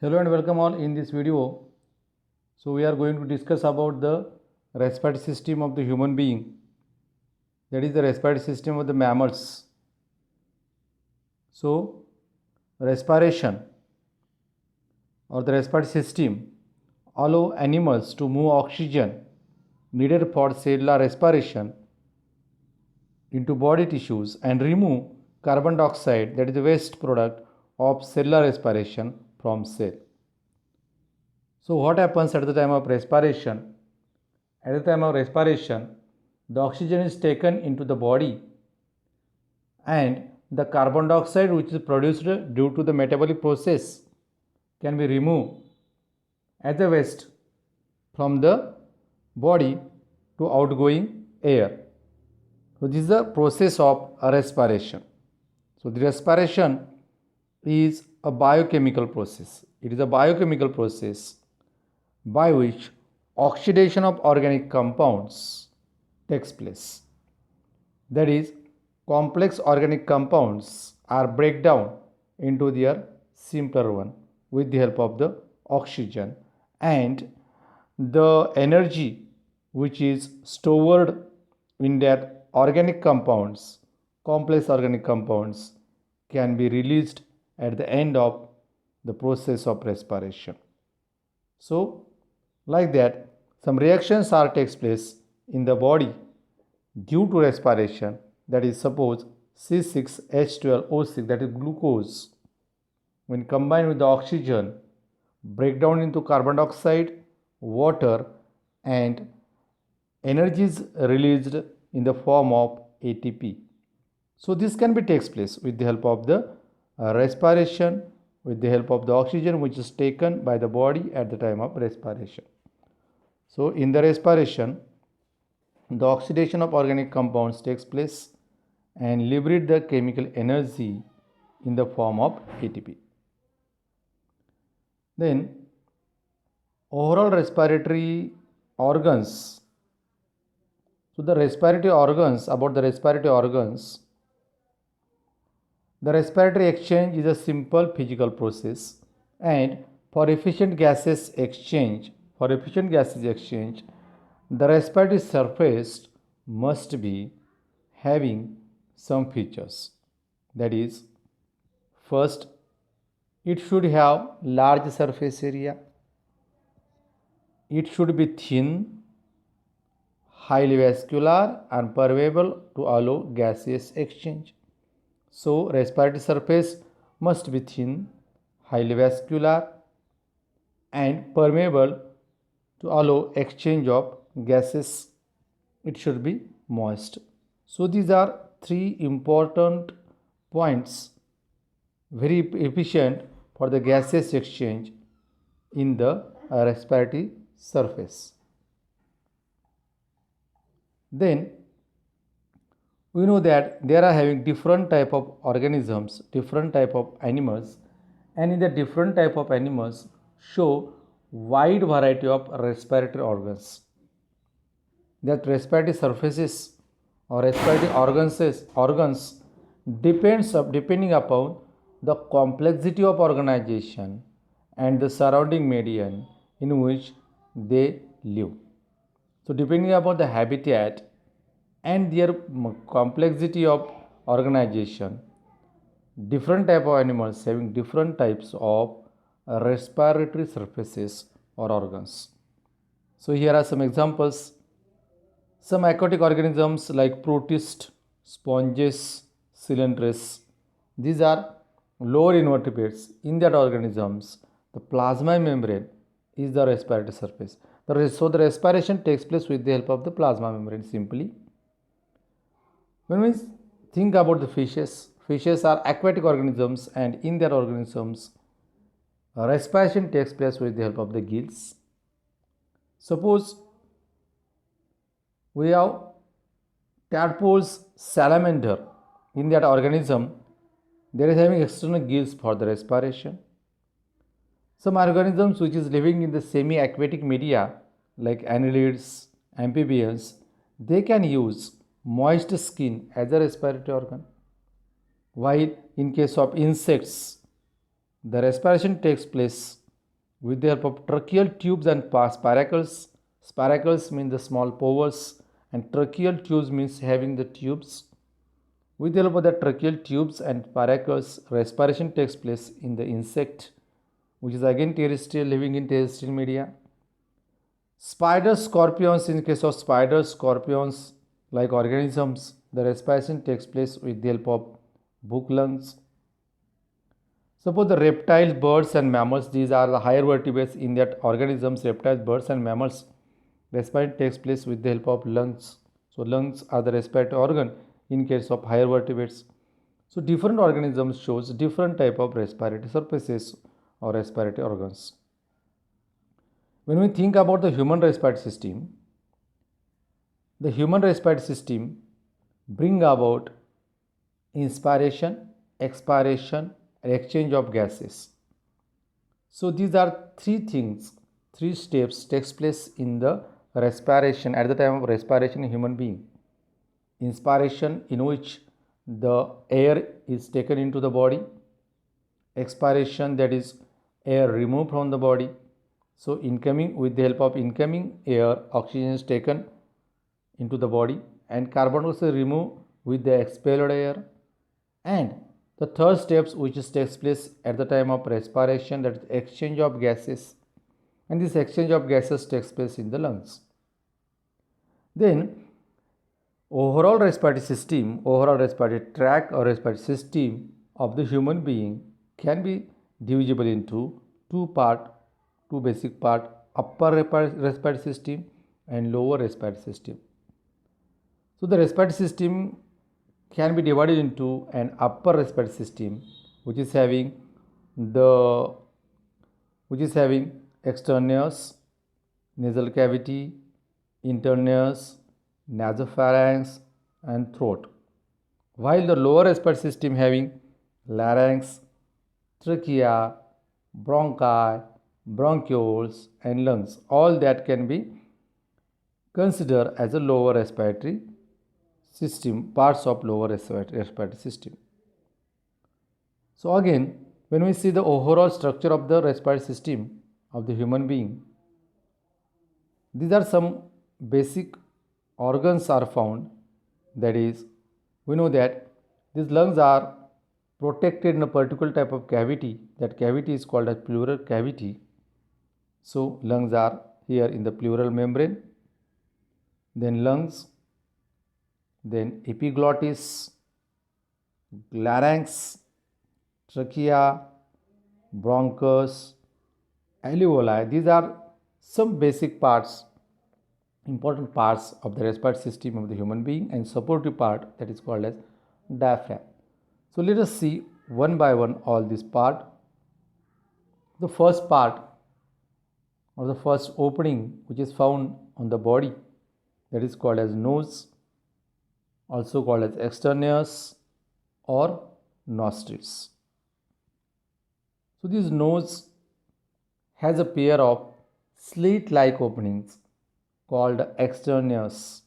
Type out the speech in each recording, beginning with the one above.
Hello and welcome all in this video. So we are going to discuss about the respiratory system of the human being, that is the respiratory system of the mammals. So respiration or the respiratory system allow animals to move oxygen needed for cellular respiration into body tissues and remove carbon dioxide, that is the waste product of cellular respiration, from cell. So what happens at the time of respiration? At the time of respiration, the oxygen is taken into the body and the carbon dioxide which is produced due to the metabolic process can be removed as a waste from the body to outgoing air. So this is the process of respiration. So the respiration is a biochemical process. It is a biochemical process by which oxidation of organic compounds takes place. That is, complex organic compounds are break down into their simpler one with the help of the oxygen, and the energy which is stored in that organic compounds, complex organic compounds, can be released at the end of the process of respiration. So like that, some reactions are takes place in the body due to respiration. That is, suppose C6H12O6, that is glucose, when combined with the oxygen, break down into carbon dioxide, water, and energy is released in the form of ATP. So this can be takes place with the help of the respiration, with the help of the oxygen which is taken by the body at the time of respiration. So in the respiration, the oxidation of organic compounds takes place and liberate the chemical energy in the form of ATP. Then overall respiratory organs. So the respiratory organs, about the respiratory organs, the respiratory exchange is a simple physical process, and for efficient gases exchange, the respiratory surface must be having some features. That is, first, it should have large surface area. It should be thin, highly vascular and permeable to allow gaseous exchange. So respiratory surface must be thin, highly vascular and permeable to allow exchange of gases. It should be moist. So these are three important points, very efficient for the gaseous exchange in the respiratory surface. Then we know that there are having different type of organisms, different type of animals, and in the different type of animals show wide variety of respiratory organs. That respiratory surfaces or respiratory organs depending upon the complexity of organization and the surrounding medium in which they live. So depending upon the habitat and their complexity of organization, different type of animals having different types of respiratory surfaces or organs. So here are some examples. Some aquatic organisms like protists, sponges, cylindres, these are lower invertebrates. In that organisms, the plasma membrane is the respiratory surface. So the respiration takes place with the help of the plasma membrane simply. When we think about the fishes are aquatic organisms, and in their organisms, respiration takes place with the help of the gills. Suppose we have tadpoles, salamander. In that organism, there is having external gills for the respiration. Some organisms which is living in the semi-aquatic media like annelids, amphibians, they can use moist skin as a respiratory organ. While in case of insects, the respiration takes place with the help of tracheal tubes and spiracles. Spiracles mean the small pores and tracheal tubes means having the tubes. With the help of the tracheal tubes and spiracles, respiration takes place in the insect, which is again terrestrial, living in terrestrial media. Spiders, scorpions, in case of spiders, scorpions, like organisms, the respiration takes place with the help of book lungs. Suppose the reptiles, birds and mammals, these are the higher vertebrates in that organisms, reptiles, birds and mammals, respiration takes place with the help of lungs. So lungs are the respiratory organ in case of higher vertebrates. So different organisms shows different type of respiratory surfaces or respiratory organs. When we think about the human respiratory system, the human respiratory system bring about inspiration, expiration, and exchange of gases. So these are three things, three steps takes place in the respiration at the time of respiration in human being. Inspiration, in which the air is taken into the body. Expiration, that is air removed from the body. So incoming, with the help of incoming air, oxygen is taken into the body and carbon dioxide removed with the expelled air. And the third steps which takes place at the time of respiration, that is exchange of gases, and this exchange of gases takes place in the lungs. Then overall respiratory system, overall respiratory tract or respiratory system of the human being can be divisible into two basic part, upper respiratory system and lower respiratory system. So the respiratory system can be divided into an upper respiratory system which is having externeous, nasal cavity, internus, nasopharynx and throat, while the lower respiratory system having larynx, trachea, bronchi, bronchioles and lungs, all that can be considered as a lower respiratory system, parts of lower respiratory system. So again, when we see the overall structure of the respiratory system of the human being, these are some basic organs are found. That is, we know that these lungs are protected in a particular type of cavity. That cavity is called as pleural cavity. So lungs are here in the pleural membrane, then lungs, then epiglottis, larynx, trachea, bronchus, alveoli. These are some basic parts, important parts of the respiratory system of the human being, and supportive part that is called as diaphragm. So let us see one by one all this part. The first part or the first opening which is found on the body, that is called as nose, also called as externeous or nostrils. So this nose has a pair of slit-like openings called externeous.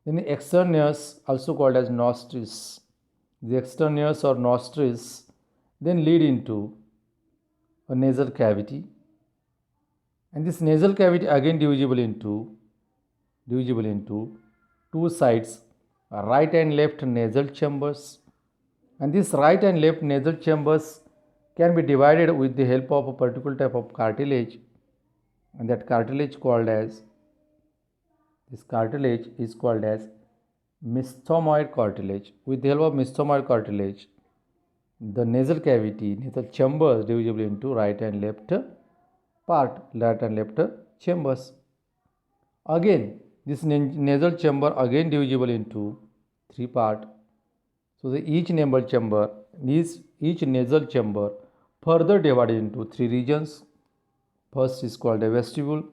Then externeous, also called as nostrils. The externeous or nostrils then lead into a nasal cavity, and this nasal cavity again divisible into two sides, right and left nasal chambers, and this right and left nasal chambers can be divided with the help of a particular type of cartilage, and that cartilage is called as mesothomoid cartilage. With the help of mesothomoid cartilage, the nasal cavity, nasal chambers divisible into right and left chambers. Again, this nasal chamber again divisible into three parts. So each nasal chamber further divided into three regions. First is called a vestibule,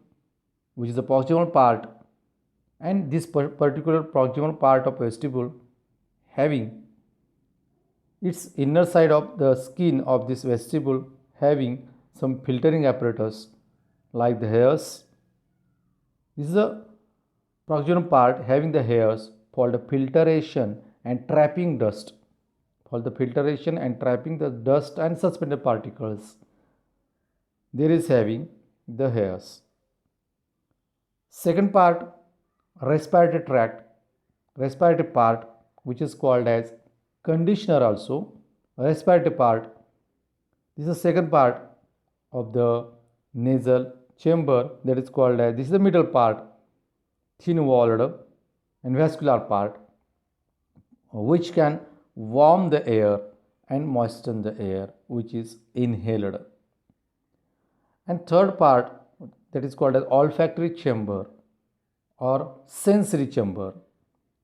which is the proximal part, and this particular proximal part of vestibule having its inner side of the skin of this vestibule having some filtering apparatus like the hairs. This is a proximal part having the hairs for the filtration and trapping dust, the dust and suspended particles. there is having the hairs. Second part, respiratory tract, respiratory part, which is called as conditioner also. Respiratory part, this is the second part of the nasal chamber, that is called as, this is the middle part, thin walled and vascular part, which can warm the air and moisten the air which is inhaled. And third part, that is called as olfactory chamber or sensory chamber.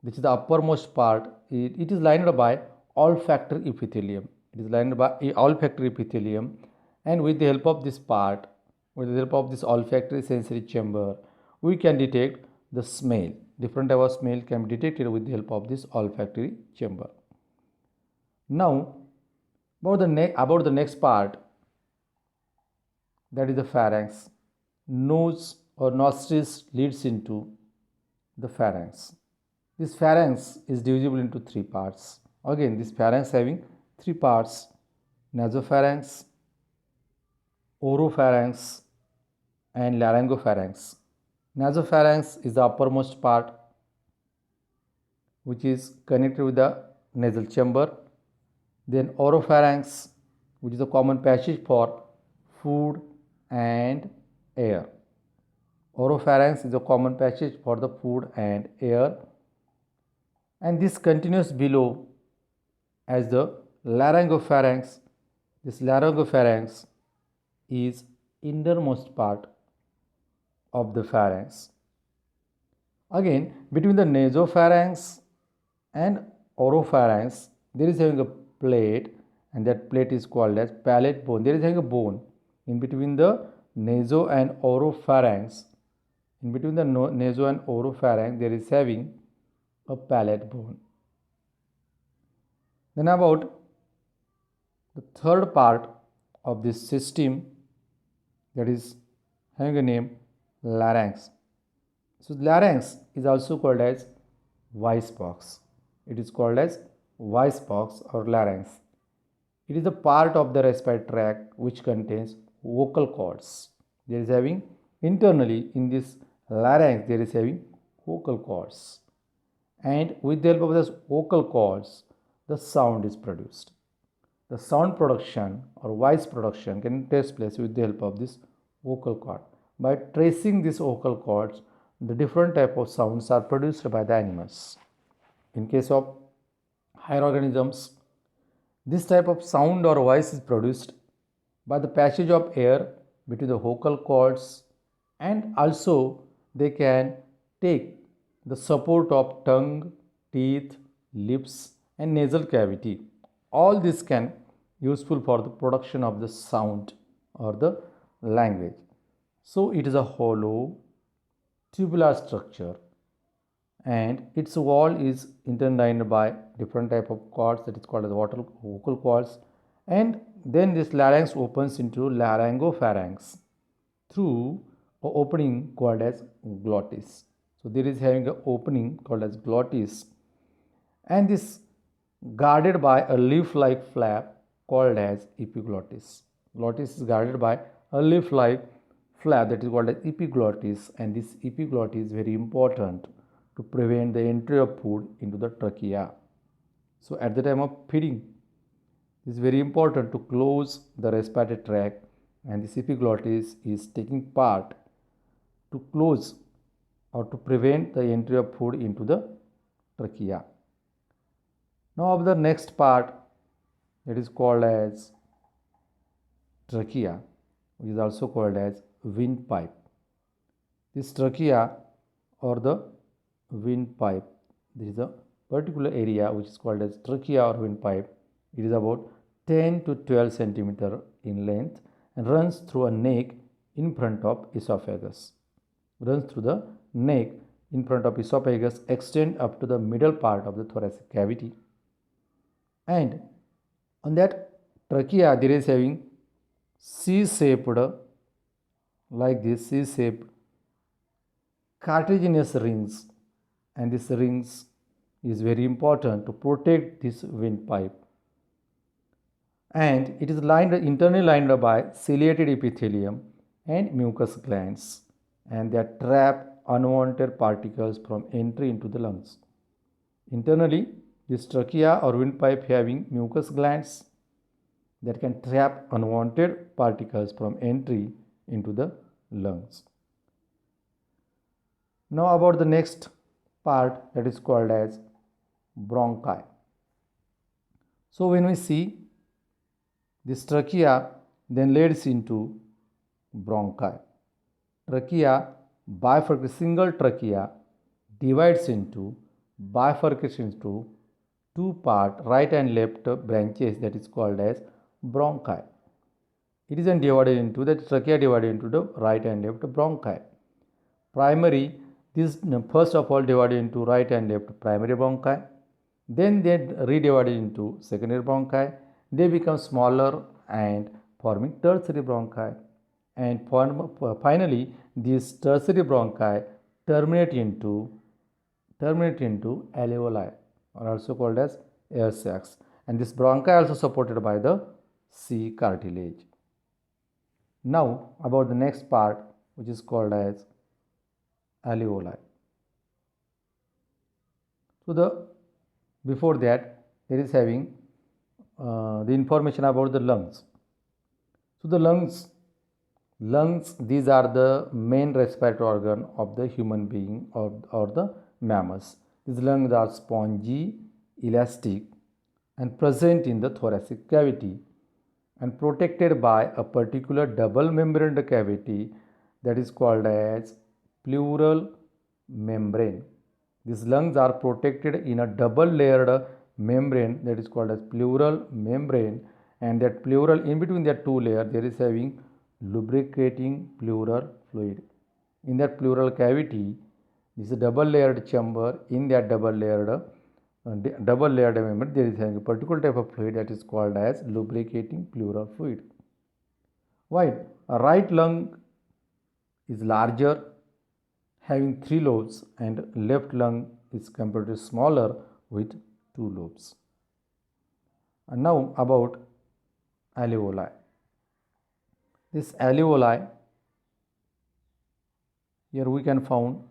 This is the uppermost part. It is lined by olfactory epithelium. It is lined by olfactory epithelium, and with the help of this part, with the help of this olfactory sensory chamber, we can detect the smell. Different type of smell can be detected with the help of this olfactory chamber. Now, about the next part, that is the pharynx. Nose or nostrils leads into the pharynx. This pharynx is divisible into three parts. Again, this pharynx having three parts: nasopharynx, oropharynx, and laryngopharynx. Nasopharynx is the uppermost part, which is connected with the nasal chamber. Then oropharynx, which is a common passage for food and air. Oropharynx is a common passage for the food and air, and this continues below as the laryngopharynx. This laryngopharynx is innermost part of the pharynx. Again, between the nasopharynx and oropharynx, there is having a plate, and that plate is called as palate bone. There is having a bone in between the naso and oropharynx. In between the naso and oropharynx, there is having a palate bone. Then about the third part of this system, that is having a name, larynx. So larynx is also called as voice box. It is called as voice box or larynx. It is a part of the respiratory tract which contains vocal cords. There is having internally in this larynx, there is having vocal cords, and with the help of those vocal cords, the sound is produced. The sound production or voice production can take place with the help of this vocal cord. By tracing these vocal cords, the different type of sounds are produced by the animals. In case of higher organisms, this type of sound or voice is produced by the passage of air between the vocal cords, and also they can take the support of tongue, teeth, lips, and nasal cavity. All this can useful for the production of the sound or the language. So it is a hollow tubular structure, and its wall is intertwined by different type of cords, that is called as vocal cords, and then this larynx opens into laryngopharynx through an opening called as glottis. So there is having an opening called as glottis, and this guarded by a leaf-like flap called as epiglottis. Glottis is guarded by a leaf-like flap that is called as epiglottis, and this epiglottis is very important to prevent the entry of food into the trachea. So at the time of feeding, it is very important to close the respiratory tract, and this epiglottis is taking part to close or to prevent the entry of food into the trachea. Now of the next part, it is called as trachea, which is also called as windpipe. This trachea or the windpipe, this is a particular area which is called as trachea or windpipe. It is about 10 to 12 centimeter in length and runs through a neck in front of esophagus. Runs through the neck in front of esophagus, extend up to the middle part of the thoracic cavity, and on that trachea there is having C-shaped, like this C-shaped cartilaginous rings, and this rings is very important to protect this windpipe. and it is internally lined by ciliated epithelium and mucous glands, and they trap unwanted particles from entry into the lungs. Internally, this trachea or windpipe having mucous glands that can trap unwanted particles from entry into the lungs. Now about the next part, that is called as bronchi. So when we see this trachea then leads into bronchi. Trachea bifurcates, single trachea divides into, bifurcates into two parts, right and left branches, that is called as bronchi. It is then divided into, the trachea divided into the right and left bronchi. Primary, this first of all divided into right and left primary bronchi, then they redivided into secondary bronchi. They become smaller and forming tertiary bronchi, and finally these tertiary bronchi terminate into alveoli, or also called as air sacs, and this bronchi also supported by the C cartilage. Now about the next part, which is called as alveoli. So before that, there is having the information about the lungs. So the lungs, these are the main respiratory organ of the human being or the mammals. These lungs are spongy, elastic, and present in the thoracic cavity, and protected by a particular double membraned cavity that is called as pleural membrane. These lungs are protected in a double layered membrane that is called as pleural membrane, and that pleural, in between that two layers, there is having lubricating pleural fluid. In that pleural cavity, this is a double layered chamber. In that double layered membrane, there is a particular type of fluid that is called as lubricating pleural fluid. While a right lung is larger, having 3 lobes, and left lung is comparatively smaller with 2 lobes. And now about alveoli. This alveoli, here we can found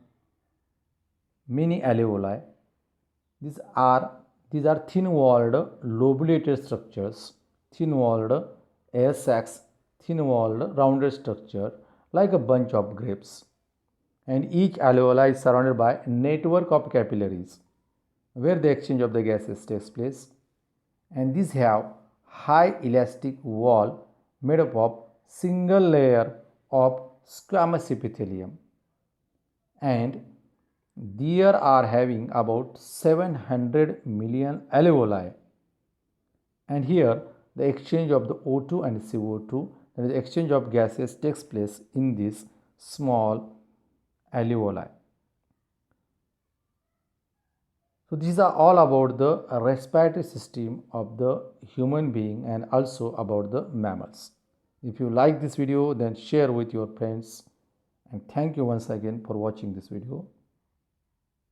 many alveoli. These are thin-walled lobulated structures, thin-walled air sacs, thin-walled rounded structure like a bunch of grapes. And each alveoli is surrounded by a network of capillaries where the exchange of the gases takes place, and these have high elastic wall made up of single layer of squamous epithelium, and there are having about 700 million alveoli, and here the exchange of the O2 and CO2, that is exchange of gases, takes place in this small alveoli. So these are all about the respiratory system of the human being and also about the mammals. If you like this video, then share with your friends, and thank you once again for watching this video.